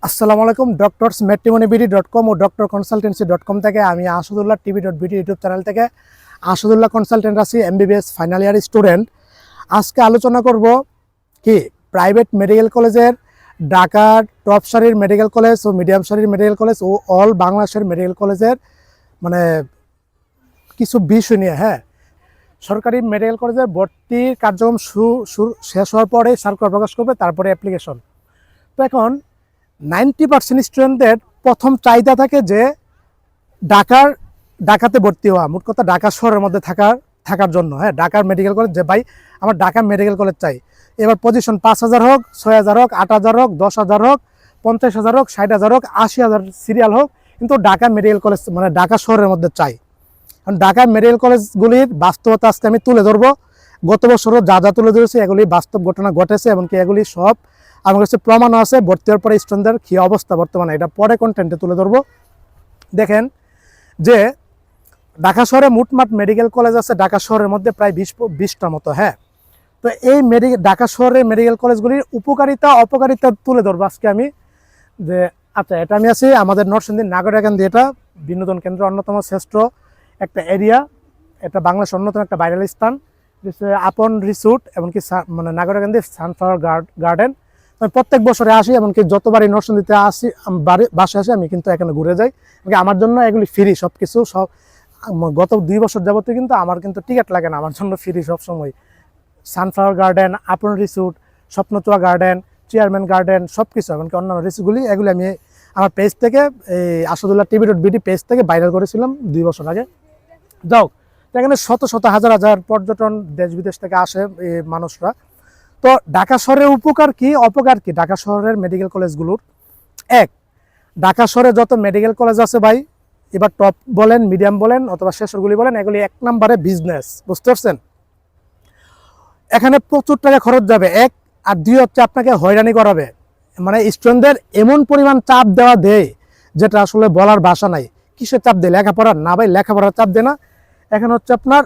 আসসালামু আলাইকুম। ডক্টরস ম্যাট্রিমনিবিডি.কম ও ডক্টর কনসালটেন্সি.কম থেকে আমি আসাদুল্লাহ টিভি.বিডি ইউটিউব চ্যানেল থেকে আসাদুল্লাহ কনসালটেন্ট আছি, এমবিবিএস ফাইনাল ইয়ার স্টুডেন্ট। আজকে আলোচনা করব কি প্রাইভেট মেডিকেল কলেজের ঢাকার টপ সারির মেডিকেল কলেজ ও মিডিয়াম সারির মেডিকেল কলেজ ও অল বাংলাদেশের মেডিকেল কলেজের মানে কিছু বিষয় নিয়ে। সরকারি মেডিকেল কলেজের ভর্তির কার্যক্রম শেষ হওয়ার পরে সার্কুলার প্রকাশ করবে, তারপরে অ্যাপ্লিকেশন। তো এখন 90% স্টুডেন্টদের প্রথম চাহিদা থাকে যে ঢাকাতে ভর্তি হওয়া, মোট কথা ঢাকা শহরের মধ্যে থাকার জন্য। ঢাকার মেডিকেল কলেজ, যে ভাই আমার ঢাকা মেডিকেল কলেজ চাই। এবার পজিশন 5,000 হোক, 6,000 হোক, 8,000 হোক, 10,000 হোক, 50,000 হোক, 60,000 হোক, 80,000 সিরিয়াল হোক, কিন্তু ঢাকা মেডিকেল কলেজ মানে ঢাকা শহরের মধ্যে চাই। কারণ ঢাকা মেডিকেল কলেজগুলির বাস্তবতা আজকে আমি তুলে ধরবো। গত বছরও যা যা তুলে ধরেছি এগুলি বাস্তব ঘটনা ঘটেছে, এমনকি এগুলি সব আমার কাছে প্রমাণও আছে। ভর্তি হওয়ার পরে স্টুডেন্টদের কী অবস্থা বর্তমানে, এটা পরে কন্টেন্টে তুলে ধরবো। দেখেন যে ঢাকা শহরে মোটমাট মেডিকেল কলেজ আছে ঢাকা শহরের মধ্যে প্রায় 20টা মতো। তো এই ঢাকা শহরের মেডিকেল কলেজগুলির উপকারিতা অপকারিতা তুলে ধরবো আজকে আমি। যে আচ্ছা, এটা আমি আছি আমাদের নরসিংদীর নাগরিকান্দি, এটা বিনোদন কেন্দ্র অন্যতম শ্রেষ্ঠ একটা এরিয়া। এটা বাংলাদেশের অন্যতম একটা ভাইরাল স্থান, আপন রিসোর্ট, এমনকি মানে নাগরিকান্দি সানফ্লাওয়ার গার্ডেন। আমি প্রত্যেক বছরে আসি, এমনকি যতবারই নরসিংদীতে আসি বাসে আসি আমি কিন্তু এখানে ঘুরে যাই। আমার জন্য এগুলি ফ্রি সব কিছু। গত 2 বছর যাবতীয় কিন্তু আমার কিন্তু টিকিট লাগে না, আমার জন্য ফ্রি সবসময়। সানফ্লাওয়ার গার্ডেন, আপন রিসোর্ট, স্বপ্নচুয়া গার্ডেন, চেয়ারম্যান গার্ডেন, সব কিছু এমনকি অন্যান্য রিসোর্টগুলি, এগুলি আমি আমার পেজ থেকে, এই আসাদুল্লাহ টিভি.বিডি পেজ থেকে ভাইরাল করেছিলাম 2 বছর আগে। যাও, এখানে শত শত হাজার হাজার পর্যটন দেশ বিদেশ থেকে আসে এই মানুষরা। তো ঢাকা শহরের উপকার কি অপকার কি ঢাকা শহরের মেডিকেল কলেজগুলোর? এক, ঢাকা শহরে যত মেডিকেল কলেজ আছে ভাই, এবার টপ বলেন, মিডিয়াম বলেন অথবা শেষরগুলি বলেন, এগুলি 1 নম্বরে বিজনেস। বুঝতে পারছেন? এখানে প্রচুর টাকা খরচ যাবে, 1। আর 2 হচ্ছে আপনাকে হয়রানি করাবে। মানে স্টুডেন্টদের এমন পরিমাণ চাপ দেয় যেটা আসলে বলার ভাষা নাই। কিসের চাপ দেয়? লেখাপড়ার না ভাই, লেখাপড়ার চাপ দেয় না। এখন হচ্ছে আপনার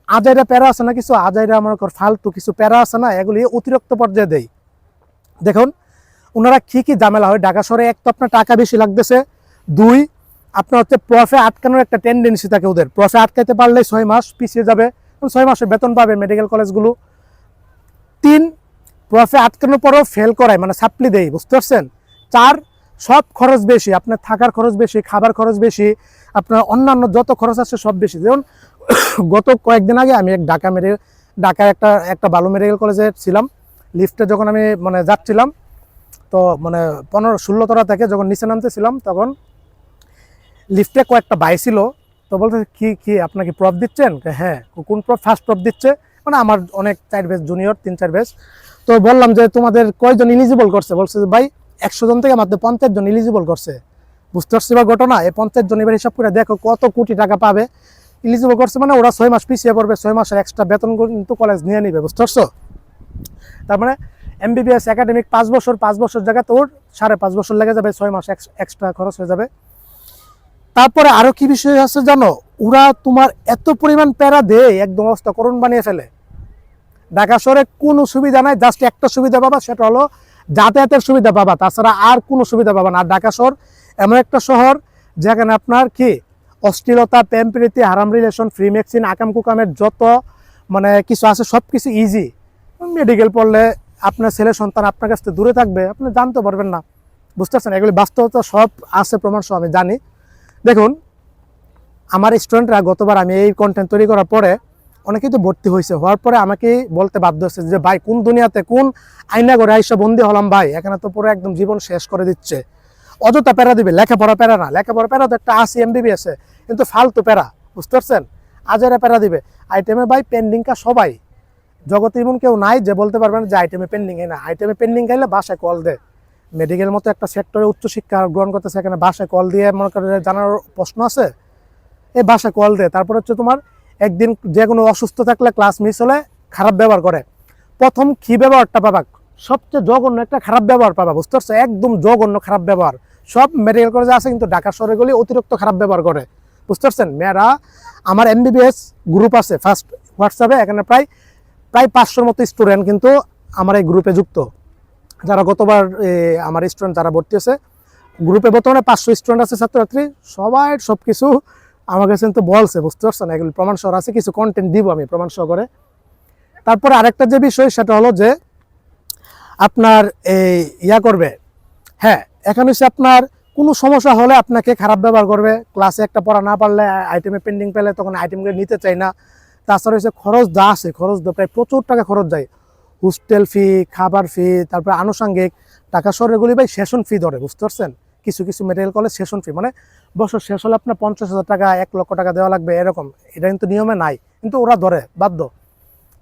আজাইরা প্যারা আছে না, কিছু আজাইরা আমার ফালতু কিছু প্যারা আছে না, এগুলি অতিরিক্ত পর্যায়ে দেয়। দেখুন ওনারা কি ঝামেলা হয় ঢাকা শহরে। 1 তো আপনার টাকা বেশি লাগতেছে, 2 আপনার হচ্ছে প্রফে আটকানোর একটা টেন্ডেন্সি থাকে ওদের। প্রফে আটকাইতে পারলে 6 মাস পিছিয়ে যাবে, 6 মাসের বেতন পাবে মেডিকেল কলেজগুলো। 3, প্রফে আটকানোর পরেও ফেল করায়, মানে সাপ্লি দেয়। বুঝতে পারছেন? 4, সব খরচ বেশি, আপনার থাকার খরচ বেশি, খাবার খরচ বেশি, আপনার অন্যান্য যত খরচ আছে সব বেশি। যেমন গত কয়েকদিন আগে আমি ঢাকায় একটা ভালো মেডিকেল কলেজে ছিলাম। লিফটে যখন আমি মানে যাচ্ছিলাম, তো মানে 15-16 তলা থেকে যখন নিচে নামতেছিলাম, তখন লিফটে কয়েকটা ভাই ছিল। তো বলতে কি আপনাকে প্রফ দিচ্ছেন? হ্যাঁ। কোন প্রফ? ফার্স্ট প্রফ দিচ্ছে, মানে আমার অনেক 4 বেস জুনিয়র, 3-4 বেস। তো বললাম যে তোমাদের কয়জন ইলিজিবল করছে? বলছে যে ভাই 100 জন থেকে মাত্র 50 জন ইলিজিবল করছে। বুঝতে পারছি বা ঘটনা? এই 50 জন এবার হিসাব করে দেখো কত কোটি টাকা পাবে। ইলিজিবল করছে মানে ওরা 6 মাস পিছিয়ে পড়বে, 6 মাসের এক্সট্রা বেতন কিন্তু কলেজ নিয়ে নিবে। বুঝতে পারছো? তার মানে এমবিবিএস একাডেমিক 5 বছর জায়গাতে ওর 5.5 বছর লেগে যাবে, 6 মাস এক্সট্রা খরচ হয়ে যাবে। তারপরে আরো কি বিষয় আছে জানো? ওরা তোমার এত পরিমাণ প্যারা দেয়, একদম অবস্থা করুণ বানিয়ে ফেলে। ঢাকা শহরে কোনো সুবিধা নাই, জাস্ট একটা সুবিধা পাবা, সেটা হলো যাতায়াতের সুবিধা পাবা, তাছাড়া আর কোনো সুবিধা পাবা না। আর ঢাকা শহর এমন একটা শহর যেখানে আপনার কি অশ্লীলতা, প্রেমপ্রীতি, হারাম রিলেশন, ফ্রি ম্যাক্সিন, আকাম কুকামের যত মানে কিছু আছে সব কিছু ইজি। মেডিকেল পড়লে আপনার ছেলে সন্তান আপনার কাছ থেকে দূরে থাকবে, আপনি জানতে পারবেন না। বুঝতে পারছেন? এগুলি বাস্তবতা, সব আছে প্রমাণ, সব আমি জানি। দেখুন আমার স্টুডেন্টরা গতবার আমি এই কন্টেন্ট তৈরি করার পরে অনেকেই তো ভর্তি হয়েছে, হওয়ার পরে আমাকেই বলতে বাধ্য হচ্ছে যে ভাই কোন দুনিয়াতে কোন আইনা করে আইসা বন্দি হলাম ভাই, এখানে তো পুরো একদম জীবন শেষ করে দিচ্ছে। অযথা প্যারা দিবে, লেখাপড়া প্যারা না। লেখাপড়া প্যারা তো একটা আসি এমবিবিএস, কিন্তু ফালতু প্যারা। বুঝতে পারছেন? আজেরা প্যারা দিবে। আইটেমে ভাই পেন্ডিং কা সবাই জগতে এমন কেউ নাই যে বলতে পারবেন যে আইটেমে পেন্ডিং না। আইটেমে পেন্ডিং খাইলে বাসায় কল দেয়। মেডিকেল মতো একটা সেক্টরে উচ্চশিক্ষা গ্রহণ করতেছে, এখানে বাসায় কল দিয়ে মনে করে জানার প্রশ্ন আছে, এই বাসায় কল দেয়। তারপর হচ্ছে তোমার একদিন যে কোনো অসুস্থ থাকলে ক্লাস মিস হলে খারাপ ব্যবহার করে। প্রথম কি ব্যবহারটা পাবা? সবচেয়ে জঘন্য একটা খারাপ ব্যবহার পাবা। বুঝতে পারছো? একদম জঘন্য খারাপ ব্যবহার। সব মেডিকেল কলেজে আছে, কিন্তু ঢাকা শহরে গেলে অতিরিক্ত খারাপ ব্যবহার করে। বুঝতে পারছেন? মেয়েরা, আমার এমবিবিএস গ্রুপ আছে ফার্স্ট হোয়াটসঅ্যাপে, এখানে প্রায় 500-র মতো স্টুডেন্ট কিন্তু আমার এই গ্রুপে যুক্ত, যারা গতবার আমার স্টুডেন্ট যারা ভর্তি হয়েছে। গ্রুপে বর্তমানে 500 স্টুডেন্ট আছে, ছাত্রছাত্রী সবাই সব কিছু আমার কাছে কিন্তু বলছে, বুঝতে পারছেন, এগুলি প্রমাণ সহ আছে, কিছু কন্টেন্ট দিব আমি প্রমাণ সহ করে। তারপরে আরেকটা যে বিষয় সেটা হলো যে আপনার এই করবে, হ্যাঁ এখন হচ্ছে আপনার কোনো সমস্যা হলে আপনাকে খারাপ ব্যবহার করবে, ক্লাসে একটা পড়া না পারলে আইটেমে পেন্ডিং পেলে তখন আইটেমগুলো নিতে চাই না। তাছাড়া হচ্ছে খরচ যা আছে, খরচ প্রায় প্রচুর টাকা খরচ যায়, হোস্টেল ফি, খাবার ফি, তারপরে আনুষঙ্গিক টাকা সহ এগুলি ভাই সেশন ফি ধরে, বুঝতে পারছেন। কিছু কিছু মেটেরিয়াল কলেজ সেশন ফি মানে বছর শেষ হলে আপনার 50,000 টাকা 1 লক্ষ টাকা দেওয়া লাগবে এরকম, এটা কিন্তু নিয়মে নাই, কিন্তু ওরা ধরে বাধ্য।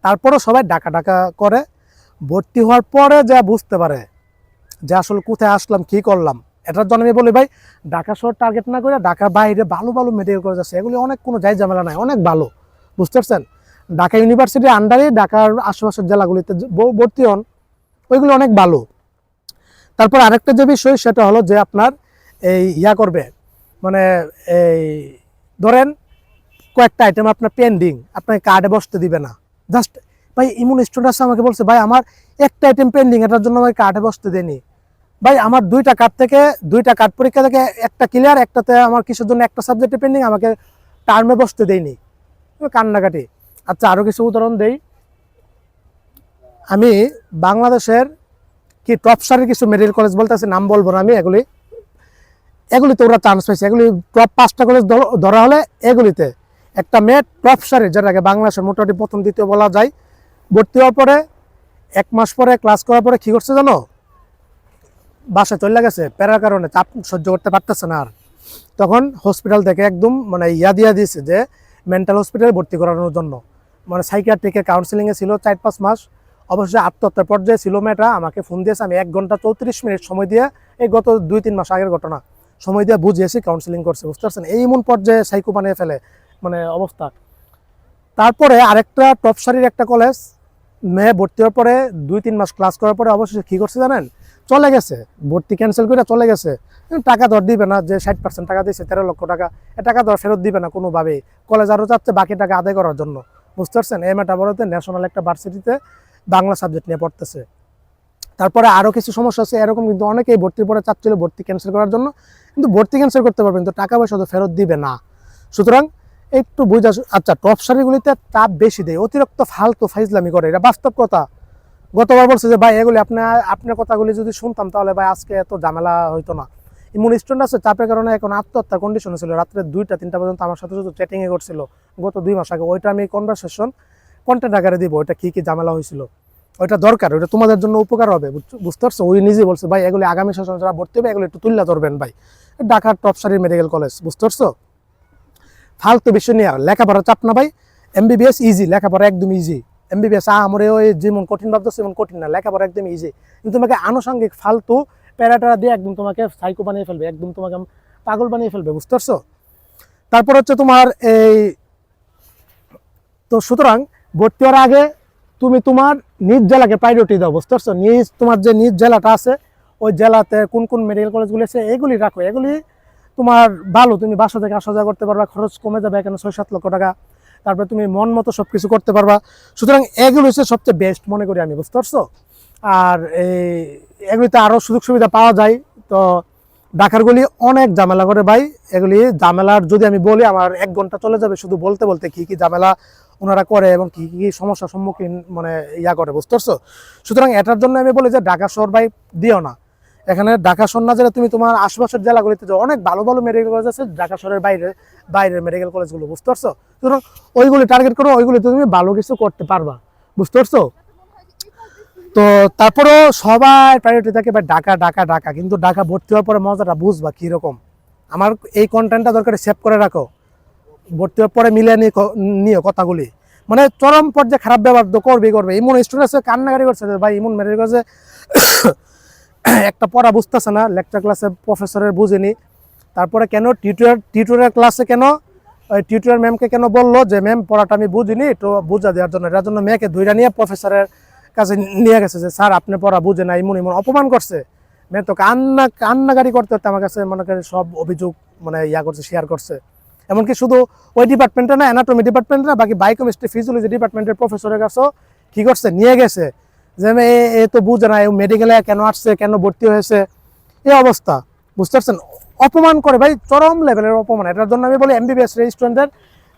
তারপরেও সবাই ডাকা ডাকা করে, ভর্তি হওয়ার পরে যা বুঝতে পারে যে আসলে কোথায় আসলাম কি করলাম। এটার জন্য আমি বলি ভাই ঢাকা শহর টার্গেট না করে ঢাকার বাইরে ভালো ভালো মেডিকেল কলেজ আছে, এগুলি অনেক কোনো যাই ঝামেলা নাই, অনেক ভালো, বুঝতে পারছেন। ঢাকা ইউনিভার্সিটির আন্ডারে ঢাকার আশেপাশের জেলাগুলিতে ভর্তি হন, ওইগুলো অনেক ভালো। তারপর আরেকটা যে বিষয় সেটা হলো যে আপনার এই করবে মানে এই ধরেন কয়েকটা আইটেম আপনার পেন্ডিং, আপনাকে কার্ডে বসতে দিবে না। জাস্ট ভাই ইমন স্টুডেন্ট আছে আমাকে বলছে ভাই আমার একটা আইটেম পেন্ডিং, এটার জন্য আমাকে কার্ডে বসতে দেয়নি। ভাই আমার 2টা কার্ড থেকে 2টা কার্ড পরীক্ষা থেকে একটা ক্লিয়ার, একটাতে আমার কিসের জন্য একটা সাবজেক্টে পেন্ডিং, আমাকে টার্মে বসতে দেয়নি, কান্নাকাটি। আচ্ছা আরও কিছু উদাহরণ দেই, আমি বাংলাদেশের কি টপ সারির কিছু মেডিকেল কলেজ বলতেছে, নাম বলবো না আমি, এগুলিতে ওরা চান্স পাইছে, এগুলি টপ 5টা কলেজ ধরা হলে এগুলিতে একটা মেয়ে টপ সারির, যেটাকে বাংলাদেশের মোটামুটি প্রথম দ্বিতীয় বলা যায়, ভর্তি হওয়ার পরে 1 মাস পরে ক্লাস করার পরে কি করছে জানো, বাসায় চলে গেছে প্যারার কারণে, চাপ সহ্য করতে পারতেছে না আর। তখন হসপিটাল থেকে একদম মানে দিয়া দিয়েছে যে মেন্টাল হসপিটালে ভর্তি করানোর জন্য, মানে সাইকিয়াট্রিকের কাউন্সিলিংয়ে ছিল 4-5 মাস। অবশ্যই আত্মহত্যার পর্যায়ে ছিল মেয়েটা, আমাকে ফোন দিয়েছে, আমি 1 ঘন্টা 34 মিনিট সময় দিয়ে, এই গত 2-3 মাস আগের ঘটনা, সময় দিয়ে বুঝিয়েছি, কাউন্সিলিং করছে, বুঝতে পারছেন। এই এমন পর্যায়ে সাইকো বানিয়ে ফেলে মানে অবস্থা। তারপরে আরেকটা টপ সারির একটা কলেজ, মেয়ে ভর্তি হওয়ার পরে 2-3 মাস ক্লাস করার পরে অবশ্যই কী করছে জানেন, চলে গেছে, ভর্তি ক্যান্সেল করে চলে গেছে। টাকা দর দিবে না, যে 60% টাকা দিয়েছে 13 লক্ষ টাকা, এ টাকা দর ফেরত দিবে না কোনোভাবেই, কলেজ আরও চাচ্ছে বাকি টাকা আদায় করার জন্য, বুঝতে পারছেন। এই মেয়েটা বলতে ন্যাশনাল একটা ভার্সিটিতে বাংলা সাবজেক্ট নিয়ে পড়তেছে। তারপরে আরও কিছু সমস্যা আছে এরকম, কিন্তু অনেকেই ভর্তির পরে চাচ্ছিল ভর্তি ক্যান্সেল করার জন্য, কিন্তু ভর্তি ক্যান্সেল করতে পারবেন, কিন্তু টাকা পয়সা তো ফেরত দিবে না। সুতরাং একটু বুঝা। আচ্ছা টপ সারিগুলিতে চাপ বেশি দেয়, অতিরিক্ত ফালতু ফাইজলামি করে, এটা বাস্তব কথা। গতবার বলছে যে ভাই এগুলি আপনার কথাগুলি যদি শুনতাম তাহলে ভাই আজকে এত ঝামেলা হইতো না। ইমন স্টুডেন্ট আছে, চাপের কারণে এখন আত্মহত্যার কন্ডিশনে ছিল, রাত্রে 2টা-3টা পর্যন্ত আমার সাথে শুধু চ্যাটিংয়ে করছিল গত 2 মাস আগে। ওইটা আমি কনভারসেশন কন্টেন্ট আকারে দিব, ওইটা কী কী ঝামেলা হয়েছিল, ওইটা দরকার, ওইটা তোমাদের জন্য উপকার হবে, বুঝতে পারছো। ওই নিজেই বলছে ভাই এগুলি আগামী সেশনে যারা ভর্তি হবে এগুলো একটু তুলে ধরবেন ভাই, ঢাকার টপ সারির মেডিকেল কলেজ, বুঝতে পারছো। ফালতু বিষয় নিয়ে লেখাপড়া চাপ না ভাই, এমবিবিএস ইজি, লেখাপড়া একদম ইজি। এমবিবিএস আমার ওই যেমন কঠিন ভাবতেছে এমন কঠিন না, লেখাপড়া একদম ইজি। কিন্তু তোমাকে আনুষঙ্গিক ফালতু প্যারাটারা দিয়ে একদম তোমাকে সাইকো বানিয়ে ফেলবে, একদম তোমাকে পাগল বানিয়ে ফেলবে, বুঝতে পারছো। তারপর হচ্ছে তোমার এই তো, সুতরাং ভর্তি হওয়ার আগে তুমি তোমার নিজ জেলাকে প্রায়োরিটি দাও, বুঝতে পারছো। তোমার যে নিজ জেলাটা আছে ওই জেলাতে কোন কোন মেডিকেল কলেজগুলি আছে এগুলি রাখো, এগুলি তোমার ভালো, তুমি বাসা থেকে আসা যাওয়া করতে পারবা, খরচ কমে যাবে এখানে 6-7 লক্ষ টাকা, তারপরে তুমি মন মতো সব কিছু করতে পারবা। সুতরাং এগুলো হচ্ছে সবচেয়ে বেস্ট মনে করি আমি, বুঝতে পারছো। আর এগুলিতে আরও সুযোগ সুবিধা পাওয়া যায়। তো ঢাকারগুলি অনেক ঝামেলা করে ভাই, এগুলি ঝামেলার যদি আমি বলি আমার 1 ঘন্টা চলে যাবে শুধু বলতে বলতে কী কী ঝামেলা ওনারা করে এবং কী কী সমস্যার সম্মুখীন মানে করে, বুঝতে পারছো। সুতরাং এটার জন্য আমি বলি যে ঢাকা শহর ভাই দিও না, এখানে ঢাকা শহর না জেলা তুমি তোমার আশেপাশের জেলাগুলিতে যে অনেক ভালো ভালো মেডিকেল কলেজ আছে ঢাকা শহরের বাইরের মেডিকেল কলেজগুলো, বুঝতে পারছো। সুতরাং ওইগুলি টার্গেট করো, ওইগুলিতে তুমি ভালো কিছু করতে পারবা, বুঝতে পারছো। তো তারপরেও সবাই প্রায়োরিটি থাকে ভাই ঢাকা ঢাকা ঢাকা, কিন্তু ঢাকা ভর্তি হওয়ার পরে মজাটা বুঝবা কীরকম। আমার এই কন্টেন্টটা দরকার সেভ করে রাখো, ভর্তি হওয়ার পরে মিলিয়ে নিয়ে কথাগুলি, মানে চরম পর্যায়ে খারাপ ব্যবহার তো করবে। ইমন স্টুডেন্ট আছে কান্নাকারি করছে ভাই, ইমন মেডিকেল কলেজে একটা পড়া বুঝতেছে না, লেকচার ক্লাসে প্রফেসরের বুঝেনি, তারপরে কেন টিউটোরিয়াল ক্লাসে কেন ওই টিউটোরিয়াল ম্যামকে কেন বললো যে ম্যাম পড়াটা আমি বুঝিনি, একটু বুঝা দেওয়ার জন্য, এটার জন্য মেয়েকে ধইরা নিয়ে প্রফেসরের কাছে নিয়ে গেছে যে স্যার আপনি পড়া বুঝে না, ইমন অপমান করছে। মেয়ে তো কান্নাকারি করতে করতে আমার কাছে মনে করেন সব অভিযোগ মানে করছে, শেয়ার করছে। এমনকি শুধু ওই ডিপার্টমেন্টে না, অ্যানাটমি ডিপার্টমেন্টে না, বাকি বায়োকেমিস্ট্রি ফিজিওলজি ডিপার্টমেন্টের প্রফেসরের কাছেও কী করছে, নিয়ে গেছে যে এ তো বুঝে না, মেডিকেলে কেন আসছে, কেন ভর্তি হয়েছে, এই অবস্থা, বুঝতে পারছেন? অপমান করে ভাই, চরম লেভেলের অপমান। এটার জন্য আমি বলি এমবিবিএস রেজিস্ট্রেন্টের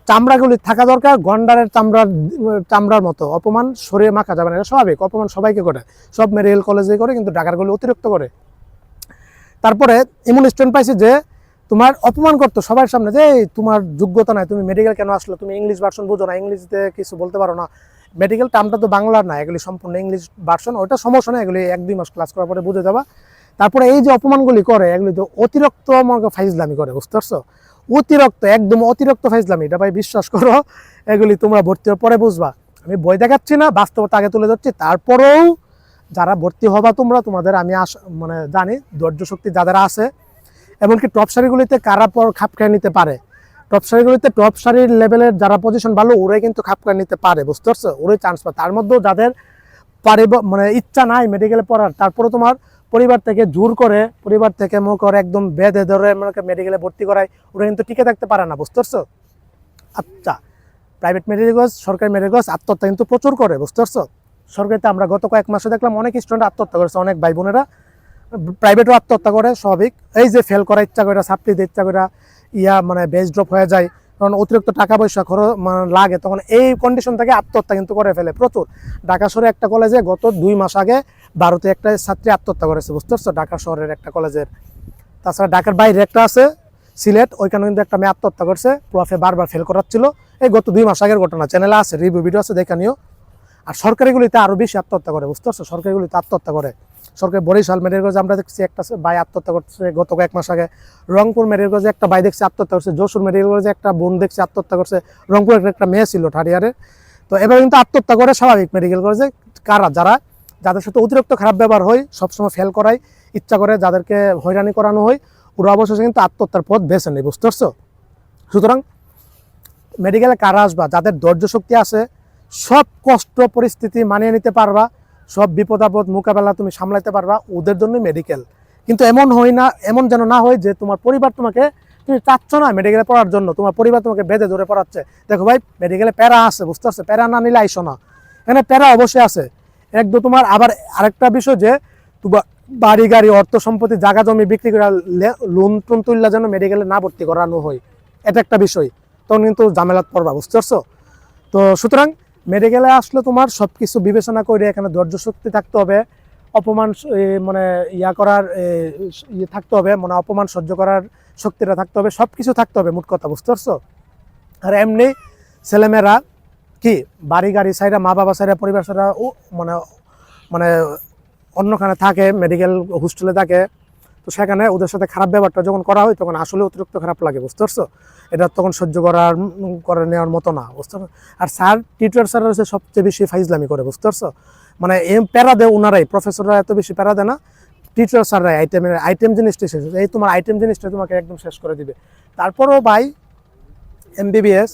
চামড়াগুলি থাকা দরকার গন্ডারের চামড়ার মতো। অপমান সরিয়ে মাখা যাবে না, এটা স্বাভাবিক। অপমান সবাইকে করে, সব মেডিকেল কলেজে করে, কিন্তু ঢাকারগুলি অতিরিক্ত করে। তারপরে এমন স্টুডেন্ট পাইছি যে তোমার অপমান করতো সবার সামনে, যে তোমার যোগ্যতা নাই, তুমি মেডিকেল কেন আসলো, তুমি ইংলিশ ভার্সন বুঝো না, ইংলিশতে কিছু বলতে পারো না। মেডিকেল টার্মটা তো বাংলার না, এগুলি সম্পূর্ণ ইংলিশ ভার্সন, ওটা সমস্যা না, এগুলি 1-2 মাস ক্লাস করার পরে বুঝে যাবা। তারপরে এই যে অপমানগুলি করে, এগুলি তো অতিরিক্ত ফাইজলামি করে, বুঝতে পারছো? অতিরিক্ত, একদম অতিরিক্ত ফাইজলামি। এটা ভাই বিশ্বাস করো, এগুলি তোমরা ভর্তি হওয়ার পরে বুঝবা। আমি বই দেখাচ্ছি না, বাস্তবতা আগে তুলে ধরছি। তারপরেও যারা ভর্তি হবা তোমরা, তোমাদের আমি মানে জানি ধৈর্য শক্তি যাদের আছে, এমনকি টপ সারিগুলিতে কারা পর খাপ খেয়ে নিতে পারে। টপ সারিগুলিতে টপ সারির লেভেলের যারা পজিশন ভালো, ওরাই কিন্তু খাপ খেয়ে নিতে পারে, বুঝতে পারছো? ওরাই চান্স পায়। তার মধ্যেও যাদের মানে ইচ্ছা নাই মেডিকেলে পড়ার, তারপরে তোমার পরিবার থেকে জোর করে, পরিবার থেকে মনে করে একদম বেঁধে ধরে মেডিকেলে ভর্তি করায়, ওরা কিন্তু টিকে থাকতে পারে না, বুঝতে পারছো? আচ্ছা, প্রাইভেট মেডিকেল কলেজ, সরকারি মেডিকেল কলেজ আত্মহত্যা কিন্তু প্রচুর করে, বুঝতে পারছো? সরকারিতে আমরা গত কয়েক মাসে দেখলাম অনেক স্টুডেন্ট আত্মহত্যা করেছে, অনেক ভাই বোনেরা। প্রাইভেটও আত্মহত্যা করে, স্বাভাবিক। এই যে ফেল করা ইচ্ছা করে, সাপ্লি দিতে ইচ্ছা করে, মানে বেস ড্রপ হয়ে যায়, কারণ অতিরিক্ত টাকা পয়সা খরচ লাগে, তখন এই কন্ডিশন থেকে আত্মহত্যা কিন্তু করে ফেলে প্রচুর। ঢাকা শহরে একটা কলেজে গত 2 মাস আগে 12তে একটা ছাত্রী আত্মহত্যা করেছে, বুঝতে পারছো? ঢাকা শহরের একটা কলেজের। তাছাড়া ঢাকার বাইরে একটা আছে সিলেট, ওইখানে কিন্তু একটা মেয়ে আত্মহত্যা করছে, প্রফে বারবার ফেল করাচ্ছিল। এই গত 2 মাস আগের ঘটনা, চ্যানেলে আছে, রিভিউ ভিডিও আছে, দেখে নিও। আর সরকারিগুলিতে আরও বেশি আত্মহত্যা করে, বুঝতে পারছো? সরকারিগুলিতে আত্মহত্যা করে। সরকারি বরিশাল মেডিকেল কলেজে আমরা দেখছি একটা ভাই আত্মহত্যা করছে গত কয়েক মাস আগে। রংপুর মেডিকেল কলেজে একটা ভাই দেখছি আত্মহত্যা করছে। যশোর মেডিকেল কলেজে একটা বোন দেখছি আত্মহত্যা করছে। রংপুরের একটা মেয়ে ছিল থার্ড ইয়ারে। তো এবার কিন্তু আত্মহত্যা করে স্বাভাবিক মেডিকেল কলেজে কারা, যাদের সাথে অতিরিক্ত খারাপ ব্যবহার হয়, সবসময় ফেল করায় ইচ্ছা করে, যাদেরকে হয়রানি করানো হয়, ওরা অবশেষে কিন্তু আত্মহত্যার পথ বেছে নেই, বুঝতে পারছো? সুতরাং মেডিকেলে কারা আসবা, যাদের ধৈর্য শক্তি আছে, সব কষ্ট পরিস্থিতি মানিয়ে নিতে পারবা, সব বিপদ আপদ মোকাবেলা তুমি সামলাইতে পারবা, ওদের জন্য মেডিকেল। কিন্তু এমন যেন না হয় যে তোমার পরিবার তোমাকে, তুমি চাচ্ছ না মেডিকেলে পড়ার জন্য, তোমার পরিবার তোমাকে বেঁধে ধরে পড়াচ্ছে। দেখো ভাই, মেডিকেলে প্যারা আছে, বুঝতে পারছো? প্যারা না নিলে আইসো না, এখানে প্যারা অবশ্যই আছে একদম। তোমার আবার আরেকটা বিষয় যে তোমার বাড়ি গাড়ি অর্থ সম্পত্তি জায়গা জমি বিক্রি করে লোন টোন তুললা যেন মেডিকেলে না ভর্তি করানো হয়, এটা একটা বিষয়। তখন কিন্তু ঝামেলাত পড়বা, বুঝতে পারছো? তো সুতরাং মেডিকেলে আসলে তোমার সব কিছু বিবেচনা করে এখানে ধৈর্য শক্তি থাকতে হবে, অপমান মানে করার থাকতে হবে, মানে অপমান সহ্য করার শক্তিটা থাকতে হবে, সব কিছু থাকতে হবে, মোট কথা, বুঝতে পারছো? আর এমনি ছেলেমেয়েরা কি বাড়ি গাড়ি সাইরা, মা বাবা সাইরা, পরিবার সাইরা মানে মানে অন্যখানে থাকে, মেডিকেল হোস্টেলে থাকে, তো সেখানে ওদের সাথে খারাপ ব্যাপারটা যখন করা হয়, তখন আসলে অতিরিক্ত খারাপ লাগে, বুঝতে পারছো? এটা তখন সহ্য করে নেওয়ার মতো না, বুঝতে পারছো? আর স্যার, টিচার স্যার হচ্ছে সবচেয়ে বেশি ফাইজলামি করে, বুঝতে পারছো? মানে প্যারা দেয় ওনারাই, প্রফেসররা এত বেশি প্যারা দেয় না, টিচার স্যাররাই আইটেম জিনিসটা শেষ, এই তোমার আইটেম জিনিসটা তোমাকে একদম শেষ করে দিবে। তারপরেও ভাই, এমবিবিএস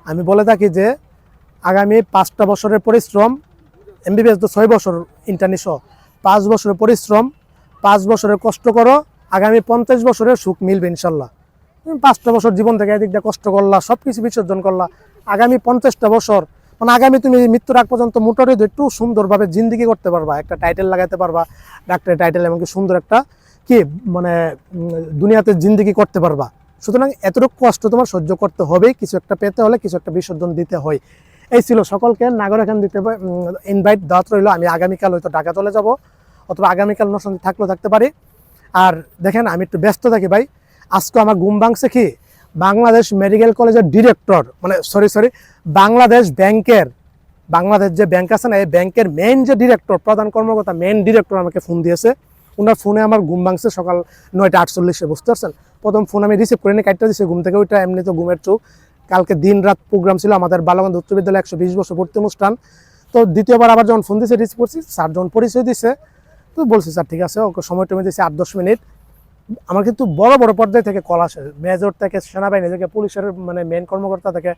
আমি বলে থাকি যে আগামী 5টা বছরের পরিশ্রম, এমবিবিএস তো 6 বছর ইন্টার্নি সহ, 5 বছরের পরিশ্রম, 5 বছরের কষ্ট করো, আগামী 50 বছরের সুখ মিলবে ইনশাল্লাহ। 5টা বছর জীবন থেকে এদিক দিয়ে কষ্ট করলা, সব কিছু বিসর্জন করলা, আগামী 50টা বছর, মানে আগামী তুমি মৃত্যুর আগ পর্যন্ত মোটরে একটু সুন্দরভাবে জিন্দিগি করতে পারবা, একটা টাইটেল লাগাতে পারবা, ডাক্তারের টাইটেল, এমনকি সুন্দর একটা কি মানে দুনিয়াতে জিন্দিগি করতে পারবা। সুতরাং এতটুকু কষ্ট তোমার সহ্য করতে হবে, কিছু একটা পেতে হলে কিছু একটা বিসর্জন দিতে হয়। এই ছিল সকলকে নাগরিকান দিতে ইনভাইট দাওয়াত রইল। আমি আগামীকাল হয়তো ঢাকা চলে যাব, অথবা আগামীকাল নরসিংদী থাকলেও থাকতে পারি। আর দেখেন, আমি একটু ব্যস্ত থাকি ভাই। আজকে আমার ঘুম ভাঙছে কি, বাংলাদেশ মেডিকেল কলেজের ডিরেক্টর, মানে সরি বাংলাদেশ ব্যাংকের, বাংলাদেশ যে ব্যাংক আছে না, এই ব্যাংকের মেইন যে ডিরেক্টর, প্রধান কর্মকর্তা, মেইন ডিরেক্টর আমাকে ফোন দিয়েছে। ওনার ফোনে আমার ঘুম ভাঙছে সকাল 9টা 48-এ, বুঝতে পারছেন? প্রথম ফোন আমি রিসিভ করে নিয়ে কাটটা দিয়েছি ঘুম থেকে, ওইটা এমনি তো ঘুমের চোখ। কালকে দিন রাত প্রোগ্রাম ছিল আমাদের বালগঞ্জ উচ্চ বিদ্যালয়ে 120 বছর ভর্তি অনুষ্ঠান। তো দ্বিতীয়বার আবার যখন ফোন দিয়েছে রিসিভ করছি, স্যার যখন পরিচয় দিছে, তো বলছি স্যার ঠিক আছে, ওকে সময় টমে দিয়েছি 8-10 মিনিট। আমার কিন্তু বড় বড় পর্যায়ে থেকে কল আসে, মেজর থেকে, সেনাবাহিনী থেকে, পুলিশের মানে মেইন কর্মকর্তা থেকে,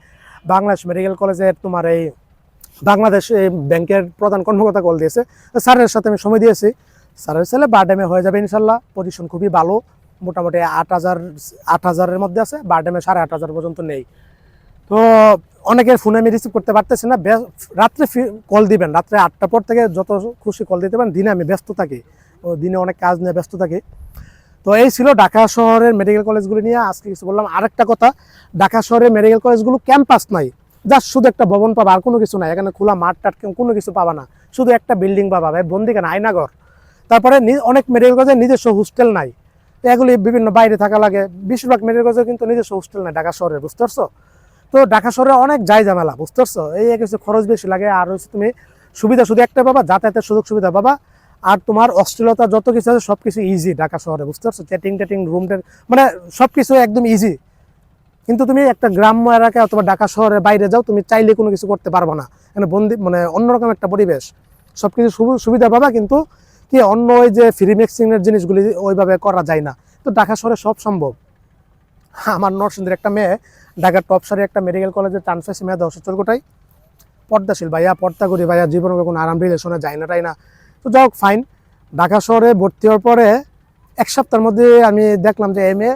বাংলাদেশ মেডিকেল কলেজের তোমার এই বাংলাদেশ ব্যাংকের প্রধান কর্মকর্তা কল দিয়েছে। স্যারের সাথে আমি সময় দিয়েছি, স্যারের ছেলে বারডেমে হয়ে যাবে ইনশাল্লাহ, পজিশন খুবই ভালো, মোটামুটি 8,000-এর মধ্যে আছে, বারডেমে 8,500 পর্যন্ত নেই। তো অনেকের ফোনে আমি রিসিভ করতে পারতেছি না, রাত্রে কল দিবেন, রাত্রে 8টার পর থেকে যত খুশি কল দিতে পারেন, দিনে আমি ব্যস্ত থাকি, দিনে অনেক কাজ নিয়ে ব্যস্ত থাকি। তো এই ছিল ঢাকা শহরের মেডিকেল কলেজগুলো নিয়ে আজকে কিছু বললাম। আরেকটা কথা, ঢাকা শহরের মেডিকেল কলেজগুলো ক্যাম্পাস নাই, জাস্ট শুধু একটা ভবন পাবা, আর কোনো কিছু নাই। এখানে খোলা মাঠ টাট কোনো কিছু পাবা না, শুধু একটা বিল্ডিং পাবা ভাই, বন্দিখানা, আয়নাঘর। তারপরে অনেক মেডিকেল কলেজে নিজস্ব হোস্টেল নাই, তো এগুলি বিভিন্ন বাইরে থাকা লাগে। বেশিরভাগ মেডিকেল কলেজে কিন্তু নিজস্ব হোস্টেল নাই ঢাকা শহরে, বুঝতে পারছো? তো ঢাকা শহরে অনেক যাই ঝামেলা, বুঝতে পারছো? এই কিছু খরচ বেশি লাগে, আর হচ্ছে তুমি সুবিধা শুধু একটা পাবা, যাতায়াতের সুযোগ সুবিধা পাবা, আর তোমার অশ্লীলতা যত কিছু আছে সব কিছু ইজি ঢাকা শহরে, বুঝতে পারছো? চ্যাটিং টেটিং রুমটের মানে সব কিছু একদম ইজি। কিন্তু তুমি একটা গ্রাম্য এলাকায় অথবা ঢাকা শহরের বাইরে যাও, তুমি চাইলে কোনো কিছু করতে পারবে না। এখানে বন্দি মানে অন্যরকম একটা পরিবেশ, সব কিছু সুবিধা পাবা, কিন্তু কি অন্য ওই যে ফ্রি মিক্সিংয়ের জিনিসগুলি ওইভাবে করা যায় না। তো ঢাকা শহরে সব সম্ভব। আমার নরসিংদীর একটা মেয়ে ঢাকার টপসারি একটা মেডিকেল কলেজে চান্স পাইছে, মেয়ে 10 পর্দাশীল ভাইয়া, পর্দা করি ভাইয়া, জীবনে কোনো আরাম রিলেশনে যায় না তাই না। তো যাই হোক ফাইন, ঢাকা শহরে ভর্তি হওয়ার পরে 1 সপ্তাহের মধ্যে আমি দেখলাম যে মেয়ে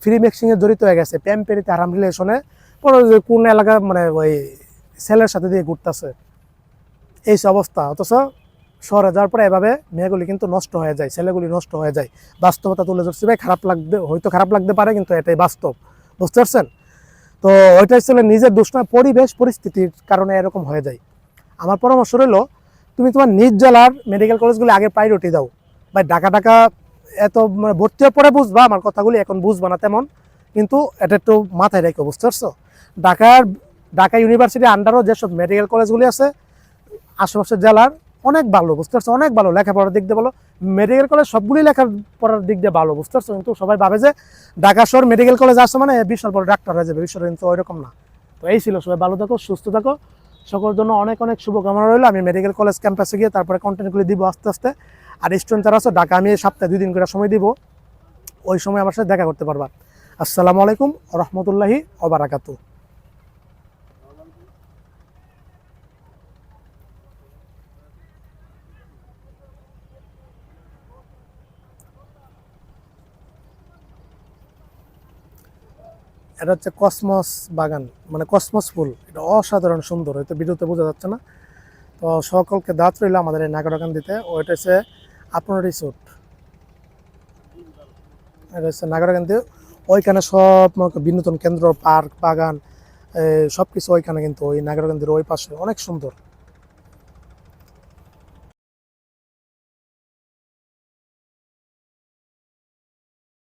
ফ্রি মিক্সিংয়ে জড়িত হয়ে গেছে, প্যাম্পেরিতে আরাম রিলেশনে। পরে কোন এলাকা মানে ওই ছেলের সাথে দিয়ে ঘুরতেছে, এই অবস্থা। অথচ শহরে যাওয়ার পরে এভাবে মেয়েগুলি কিন্তু নষ্ট হয়ে যায়, ছেলেগুলি নষ্ট হয়ে যায়। বাস্তবতা তুলে ধরছি ভাই, হয়তো খারাপ লাগতে পারে, কিন্তু এটাই বাস্তব, বুঝতে পারছেন? তো ওইটাই ছিল নিজের দোষ না, পরিবেশ পরিস্থিতির কারণে এরকম হয়ে যায়। আমার পরামর্শ রইল, তুমি তোমার নিজ জেলার মেডিকেল কলেজগুলি আগে প্রায়োরিটি দাও ভাই। ঢাকা এত মানে ভর্তি হওয়ার পরে বুঝবা আমার কথাগুলি, এখন বুঝবা না তেমন, কিন্তু এটা একটু মাথায় রেখো, বুঝতে পারছো? ঢাকা ইউনিভার্সিটির আন্ডারও যেসব মেডিকেল কলেজগুলি আছে আশেপাশের জেলার, অনেক ভালো, বুঝতে পারছো? অনেক ভালো, লেখাপড়ার দিক দিয়ে ভালো। মেডিকেল কলেজ সবগুলি লেখাপড়ার দিক দিয়ে ভালো, বুঝতে পারছো? কিন্তু সবাই ভাবে যে ঢাকা শহর মেডিকেল কলেজ আসছে মানে বিশাল বড় ডাক্তার হয়ে যাবে, বিষয়টা কিন্তু ওইরকম না। তো এই ছিল, সবাই ভালো থাকো, সুস্থ থাকো, সকলের জন্য অনেক অনেক শুভকামনা রইলো। আমি মেডিকেল কলেজ ক্যাম্পাসে গিয়ে তারপরে কন্টেন্টগুলি দিব আস্তে আস্তে। আর স্টুডেন্ট যারা আছে ঢাকা, আমি সপ্তাহে 2 দিন করে সময় দিব, ওই সময় আমার সাথে দেখা করতে পারবা। আসসালামু আলাইকুম রহমতুল্লাহি ওবারাকাতু। এটা হচ্ছে কসমস বাগান, মানে কসমস ফুল, এটা অসাধারণ সুন্দর, হয়তো ভিডিওতে বোঝা যাচ্ছে না। তো সকলকে দাঁত রইল আমাদের এই নাগরকান্দিতে। ওইটা হচ্ছে আপনার রিসোর্ট, এটা হচ্ছে নাগরকান্দি। ওইখানে সব বিনোদন কেন্দ্র, পার্ক, বাগান, সব কিছু ওইখানে, কিন্তু ওই নাগরকান্দির ওই পাশে অনেক সুন্দর।